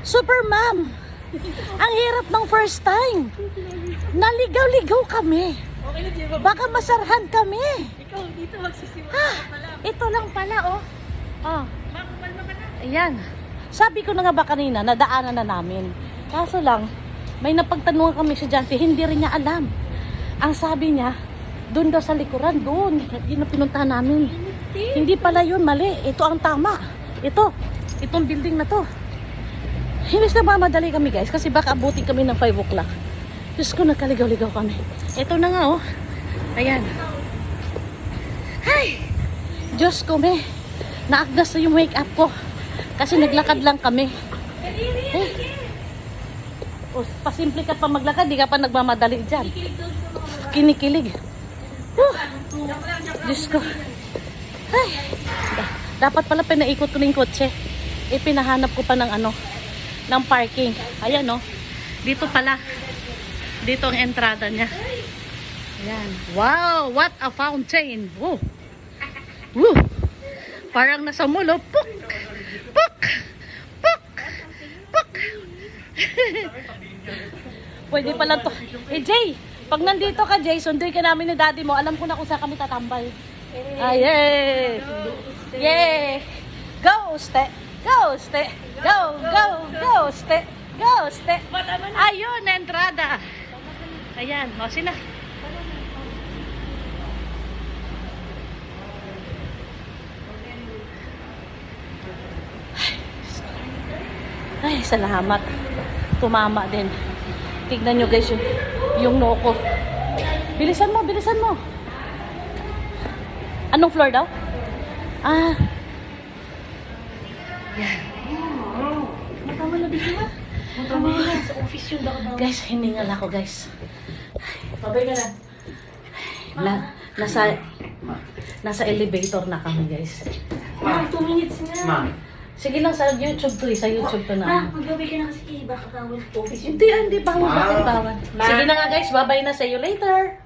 Super ma'am, ang hirap ng first time. Naligaw-ligaw kami. Baka masarhan kami. Ikaw dito magsisimula pa lang. Ito lang pala, oh. Oh. Makumalma ka na. Ayan. Sabi ko na nga ba kanina, nadaanan na namin. Kaso lang, may napagtanungan kami sa Jante, hindi rin niya alam. Ang sabi niya, doon daw sa likuran, doon. Yun na pinuntahan namin. Hindi pala yun, mali. Ito ang tama. Itong building na to. Hinis na mamadali kami guys, kasi baka abutin kami ng 5 o'clock. Diyos ko, nagkaligaw-ligaw kami. Ito na nga, oh. Ayan. Ay! Diyos ko, me. Naagdas na yung wake up ko. Kasi naglakad lang kami. Eh. O, pasimple ka pa maglakad, di ka pa nagmamadali dyan. Kinikilig. Diyos ko. Ay. Dapat pala pinaikot ko ng kotse. Pinahanap ko pa ng ng parking. Ayan, oh. Dito pala. Dito ang entrada niya. Ayan. Wow! What a fountain! Woo! Woo! Parang nasa mall, oh. Puk! Puk! Puk! Puk! Pwede pala to. Jay! Pag nandito ka, Jay, sunduin ka namin ni daddy mo. Alam ko na kung saan kami tatambay. Ah, yay! Yay! Go, ste! Go, ste! Go, go, go, ste! Go, ste! Ayun, na entrada. Ayan, o sila. Ay, salamat. Tumama din. Tignan nyo guys yung noo ko. Bilisan mo, bilisan mo. Anong floor daw? Ah. Yan. Matama na dito ha? Matama na. Sa office yung daw. Guys, hiningal ako guys. Pabay ka na. Nasa elevator na kami guys. 2 minutes nga. Sige lang sa YouTube to sa YouTube to na. Maggabi ka na kasi baka bawal office. Hindi, bawal. Bakit bawal? Sige na nga guys, bye-bye na. See you later.